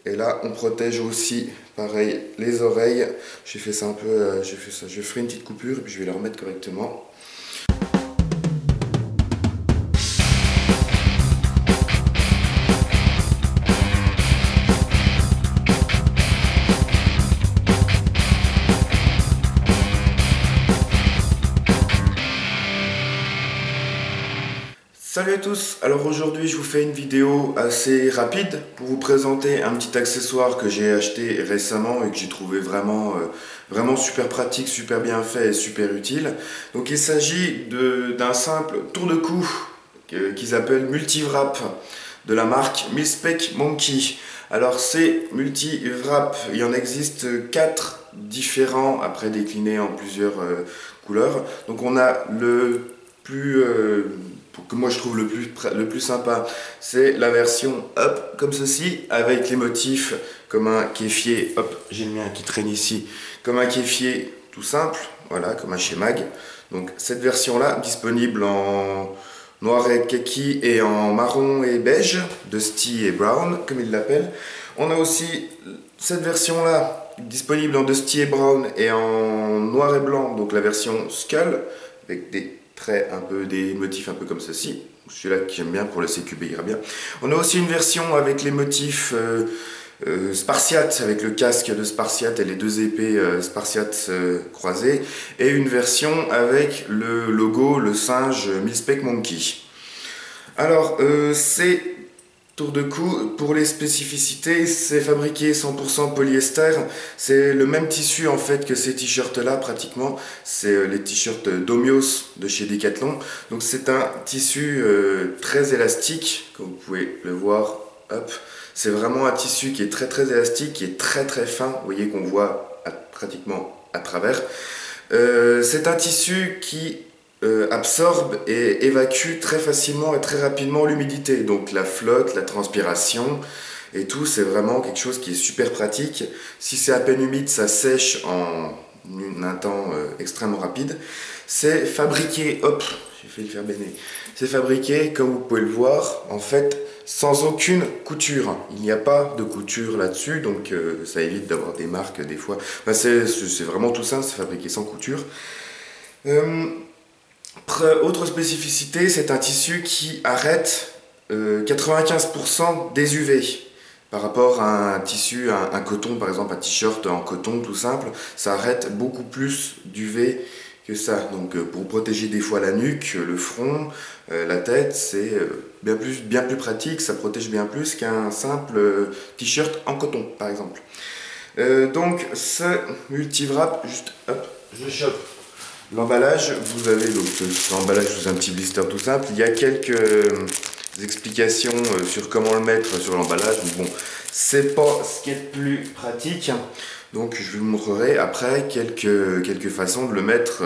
Et là, on protège aussi, pareil, les oreilles. J'ai fait ça un peu, je ferai une petite coupure et puis je vais la remettre correctement. Salut à tous, alors aujourd'hui je vous fais une vidéo assez rapide pour vous présenter un petit accessoire que j'ai acheté récemment et que j'ai trouvé vraiment super pratique, super bien fait et super utile. Donc il s'agit d'un simple tour de cou qu'ils appellent Multi-Wrap de la marque Mil-Spec Monkey. Alors c'est Multi-Wrap, il y en existe 4 différents, après déclinés en plusieurs couleurs. Donc on a le plus... que moi je trouve le plus sympa, c'est la version up comme ceci, avec les motifs comme un kéfier, hop, j'ai le mien qui traîne ici, comme un kéfier tout simple, voilà, comme un chez Mag. Donc cette version là, disponible en noir et kaki et en marron et beige, Dusty et Brown comme ils l'appellent. On a aussi cette version là, disponible en Dusty et Brown et en noir et blanc, donc la version Skull, avec des traits des motifs un peu comme ceci. Celui-là que j'aime bien pour le CQB ira bien. On a aussi une version avec les motifs spartiates, avec le casque de Spartiate et les deux épées spartiates croisées, et une version avec le logo, le singe Mil-Spec Monkey. Alors c'est tour de cou, pour les spécificités, c'est fabriqué 100% polyester, c'est le même tissu en fait que ces t-shirts là pratiquement, c'est les t-shirts Domios de chez Decathlon, donc c'est un tissu très élastique, comme vous pouvez le voir, hop, c'est vraiment un tissu qui est très élastique, qui est très fin, vous voyez qu'on voit pratiquement à travers. C'est un tissu qui absorbe et évacue très facilement et très rapidement l'humidité, donc la flotte, la transpiration et tout, c'est vraiment quelque chose qui est super pratique. Si c'est à peine humide, ça sèche en un temps extrêmement rapide. C'est fabriqué, hop, j'ai fait le faire béner, c'est fabriqué comme vous pouvez le voir en fait sans aucune couture, il n'y a pas de couture là-dessus, donc ça évite d'avoir des marques des fois, enfin, c'est vraiment tout simple, c'est fabriqué sans couture. Autre spécificité, c'est un tissu qui arrête 95% des UV par rapport à un tissu, un coton par exemple, un t-shirt en coton tout simple, ça arrête beaucoup plus d'UV que ça. Donc pour protéger des fois la nuque, le front, la tête, c'est bien plus pratique, ça protège bien plus qu'un simple t-shirt en coton par exemple. Donc ce multi-wrap, juste hop, je chope l'emballage, vous avez donc l'emballage sous un petit blister tout simple. Il y a quelques explications sur comment le mettre sur l'emballage. Bon, c'est pas ce qui est le plus pratique, donc je vous montrerai après quelques façons de le mettre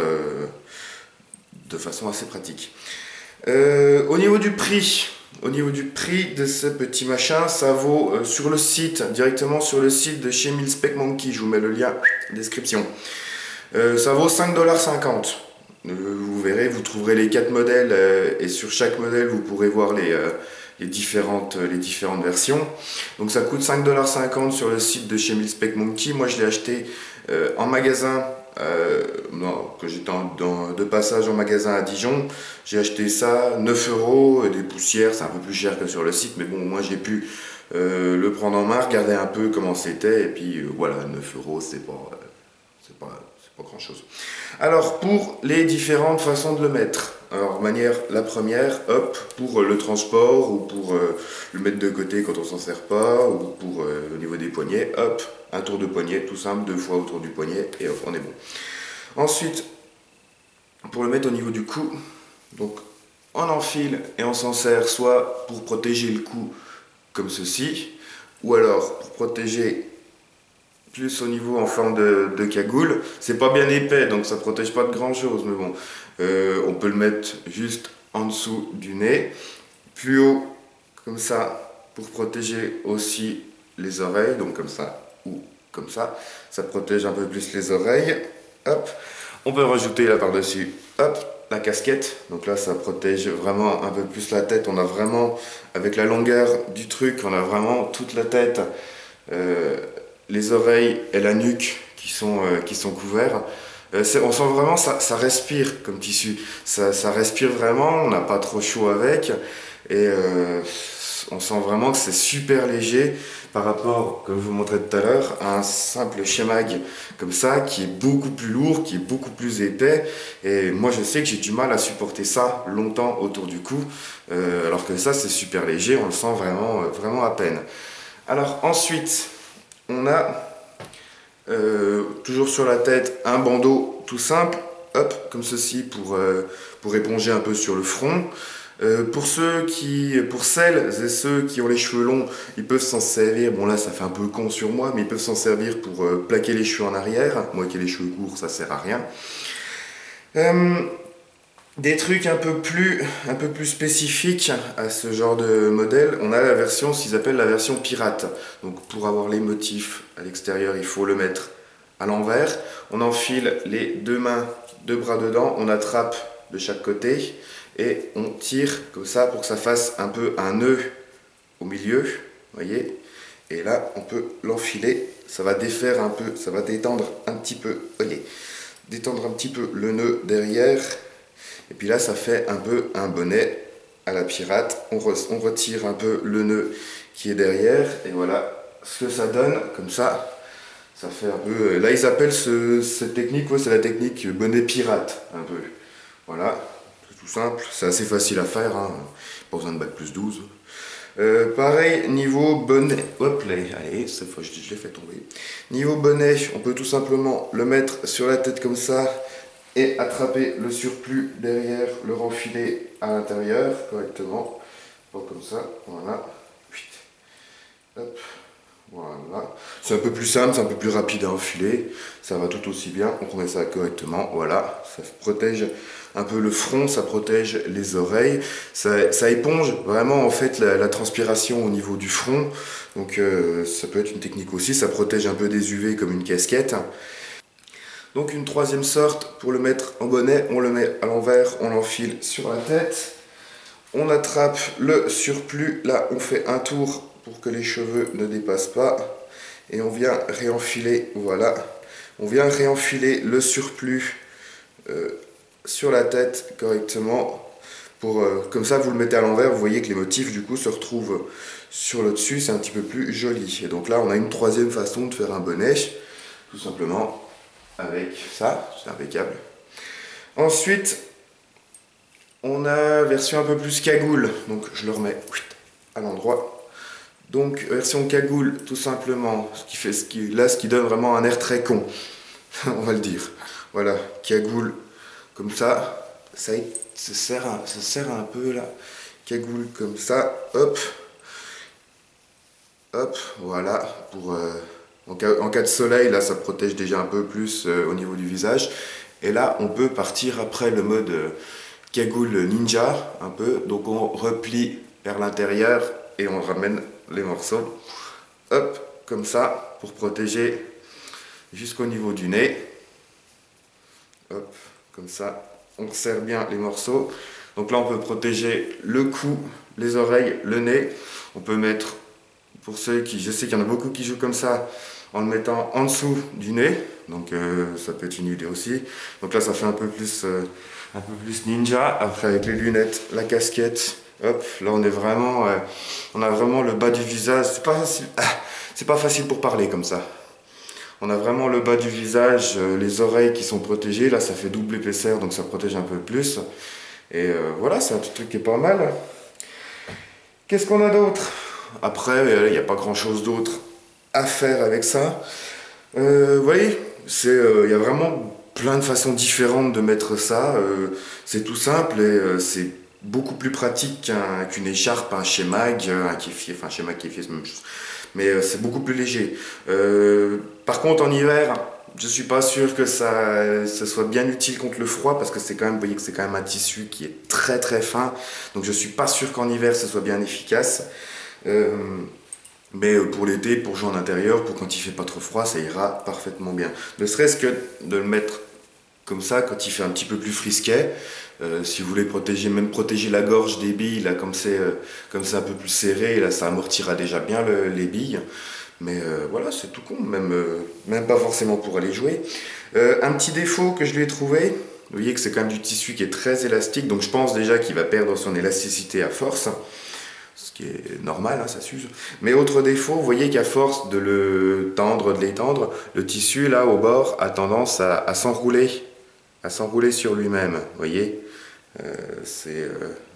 de façon assez pratique. Au niveau du prix de ce petit machin, ça vaut sur le site, directement sur le site de chez Mil-Spec Monkey, je vous mets le lien en description. Ça vaut 5,50 $. Vous verrez, vous trouverez les 4 modèles et sur chaque modèle vous pourrez voir les différentes versions. Donc ça coûte 5,50 $ sur le site de chez Mil-Spec Monkey. Moi je l'ai acheté en magasin, quand j'étais de passage en magasin à Dijon. J'ai acheté ça 9 €, des poussières, c'est un peu plus cher que sur le site, mais bon, moi j'ai pu le prendre en main, regarder un peu comment c'était, et puis voilà, 9 €, c'est pas grand chose. Alors pour les différentes façons de le mettre, alors la première, hop, pour le transport ou pour le mettre de côté quand on s'en sert pas, ou pour au niveau des poignets, hop, un tour de poignet tout simple, 2 fois autour du poignet et hop, on est bon. Ensuite, pour le mettre au niveau du cou, donc on enfile et on s'en sert soit pour protéger le cou comme ceci, ou alors pour protéger plus au niveau en forme de cagoule. C'est pas bien épais, donc ça protège pas de grand chose, mais bon, on peut le mettre juste en dessous du nez, plus haut comme ça pour protéger aussi les oreilles, donc comme ça ou comme ça protège un peu plus les oreilles. Hop, on peut rajouter là par dessus, hop, la casquette, donc là ça protège vraiment un peu plus la tête. On a vraiment, avec la longueur du truc, on a vraiment toute la tête les oreilles et la nuque qui sont couverts. On sent vraiment ça respire comme tissu, ça respire vraiment, on n'a pas trop chaud avec et on sent vraiment que c'est super léger par rapport, comme je vous montrais tout à l'heure, à un simple shemagh comme ça qui est beaucoup plus lourd, qui est beaucoup plus épais et moi je sais que j'ai du mal à supporter ça longtemps autour du cou alors que ça c'est super léger, on le sent vraiment, vraiment à peine. Alors ensuite on a toujours sur la tête, un bandeau tout simple, hop, comme ceci pour éponger un peu sur le front. Pour celles et ceux qui ont les cheveux longs, ils peuvent s'en servir, bon là ça fait un peu con sur moi, mais ils peuvent s'en servir pour plaquer les cheveux en arrière. Moi qui ai les cheveux courts, ça sert à rien. Des trucs un peu plus spécifiques à ce genre de modèle, on a la version, ce qu'ils appellent la version pirate. Donc pour avoir les motifs à l'extérieur, il faut le mettre à l'envers. On enfile les deux bras dedans, on attrape de chaque côté et on tire comme ça pour que ça fasse un peu un nœud au milieu, voyez. Et là, on peut l'enfiler, ça va défaire un peu, ça va détendre un petit peu, voyez, détendre un petit peu le nœud derrière. Et puis là, ça fait un peu un bonnet à la pirate. On retire un peu le nœud qui est derrière. Et voilà ce que ça donne. Comme ça, ça fait un peu... Là, ils appellent cette technique, ouais, c'est la technique bonnet pirate, un peu. Voilà, c'est tout simple. C'est assez facile à faire, hein. Pas besoin de bac plus 12. Pareil, niveau bonnet... Hop là, allez, cette fois, je l'ai fait tomber. Niveau bonnet, on peut tout simplement le mettre sur la tête comme ça et attraper le surplus derrière, le renfiler à l'intérieur correctement. Bon, comme ça, voilà. Hop, voilà. C'est un peu plus simple, c'est un peu plus rapide à enfiler. Ça va tout aussi bien. On remet ça correctement. Voilà, ça protège un peu le front, ça protège les oreilles. Ça éponge vraiment en fait la transpiration au niveau du front. Donc ça peut être une technique aussi. Ça protège un peu des UV comme une casquette. Donc une troisième sorte, pour le mettre en bonnet, on le met à l'envers, on l'enfile sur la tête. On attrape le surplus, là on fait un tour pour que les cheveux ne dépassent pas. Et on vient réenfiler, voilà. On vient réenfiler le surplus sur la tête correctement. Comme ça vous le mettez à l'envers, vous voyez que les motifs du coup se retrouvent sur le dessus, c'est un petit peu plus joli. Et donc là on a une troisième façon de faire un bonnet, tout simplement. Avec ça, c'est impeccable. Ensuite, on a version un peu plus cagoule. Donc je le remets à l'endroit. Donc version cagoule, tout simplement, ce qui donne vraiment un air très con. On va le dire. Voilà, cagoule, comme ça. Ça sert un peu là. Cagoule comme ça, hop. Hop, voilà, en cas de soleil, là, ça protège déjà un peu plus au niveau du visage. Et là, on peut partir après le mode cagoule ninja, un peu. Donc, on replie vers l'intérieur et on ramène les morceaux. Hop, comme ça, pour protéger jusqu'au niveau du nez. Hop, comme ça, on serre bien les morceaux. Donc là, on peut protéger le cou, les oreilles, le nez. On peut mettre, pour ceux qui, je sais qu'il y en a beaucoup qui jouent comme ça, en le mettant en dessous du nez, donc ça peut être une idée aussi. Donc là ça fait un peu plus ninja. Après avec les lunettes, la casquette, hop, là on a vraiment le bas du visage. C'est pas facile pour parler comme ça. On a vraiment le bas du visage, les oreilles qui sont protégées. Là ça fait double épaisseur, donc ça protège un peu plus. Et voilà, c'est un petit truc qui est pas mal. Qu'est-ce qu'on a d'autre? Après, il n'y a pas grand chose d'autre à faire avec ça. Vous voyez, il y a vraiment plein de façons différentes de mettre ça. C'est tout simple et c'est beaucoup plus pratique qu'une écharpe, un shemagh, un kéfier. Enfin, shemagh, kéfier, c'est la même chose. Mais c'est beaucoup plus léger. Par contre, en hiver, je suis pas sûr que ça soit bien utile contre le froid parce que c'est quand même, vous voyez que c'est quand même un tissu qui est très très fin. Donc je suis pas sûr qu'en hiver, ça soit bien efficace. Mais pour l'été, pour jouer en intérieur, pour quand il fait pas trop froid, ça ira parfaitement bien. Ne serait-ce que de le mettre comme ça quand il fait un petit peu plus frisquet. Si vous voulez même protéger la gorge des billes, là comme c'est un peu plus serré, là ça amortira déjà bien les billes. Mais voilà, c'est tout con, même pas forcément pour aller jouer. Un petit défaut que je lui ai trouvé, vous voyez que c'est quand même du tissu qui est très élastique, donc je pense déjà qu'il va perdre son élasticité à force, ce qui est normal, hein, ça s'use. Mais autre défaut, vous voyez qu'à force de le tendre, de l'étendre, le tissu là au bord a tendance à s'enrouler sur lui-même, vous voyez. Vous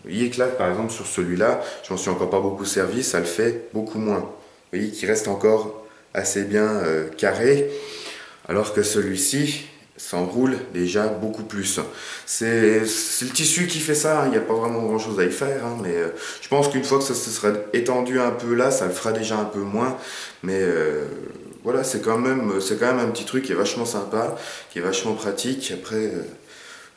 voyez que là, par exemple, sur celui-là, je m'en suis encore pas beaucoup servi, ça le fait beaucoup moins. Vous voyez qu'il reste encore assez bien carré, alors que celui-ci s'enroule déjà beaucoup plus. C'est le tissu qui fait ça, il n'y a pas vraiment grand chose à y faire, hein, mais je pense qu'une fois que ça se serait étendu un peu là, ça le fera déjà un peu moins, mais voilà, c'est quand même un petit truc qui est vachement sympa, qui est vachement pratique. Après,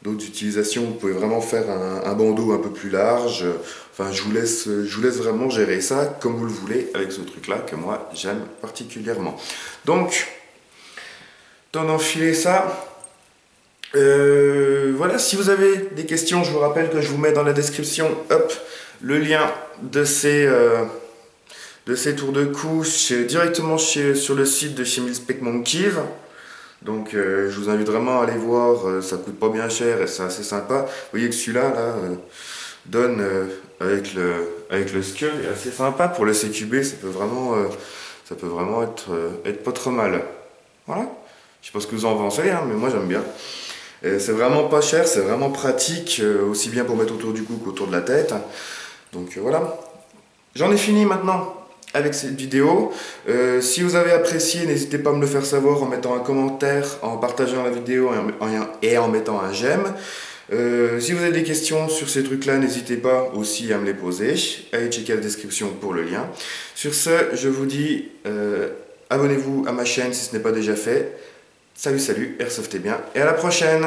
d'autres utilisations, vous pouvez vraiment faire un bandeau un peu plus large. Enfin, je vous laisse vraiment gérer ça comme vous le voulez avec ce truc-là que moi j'aime particulièrement. Donc, temps d'enfiler ça. Voilà, si vous avez des questions, je vous rappelle que je vous mets dans la description, hop, le lien de ces tours de cou directement sur le site de chez Mil-Spec Monkeys. Donc je vous invite vraiment à aller voir, ça coûte pas bien cher et c'est assez sympa. Vous voyez que celui-là là, donne avec le skull est assez sympa pour le CQB, ça peut vraiment être pas trop mal. Voilà. Je sais pas ce que vous en pensez, hein, mais moi j'aime bien. C'est vraiment pas cher, c'est vraiment pratique, aussi bien pour mettre autour du cou qu'autour de la tête. Donc voilà. J'en ai fini maintenant avec cette vidéo. Si vous avez apprécié, n'hésitez pas à me le faire savoir en mettant un commentaire, en partageant la vidéo et en mettant un j'aime. Si vous avez des questions sur ces trucs-là, n'hésitez pas aussi à me les poser. Allez checker la description pour le lien. Sur ce, je vous dis abonnez-vous à ma chaîne si ce n'est pas déjà fait. Salut, Airsoftez bien et à la prochaine!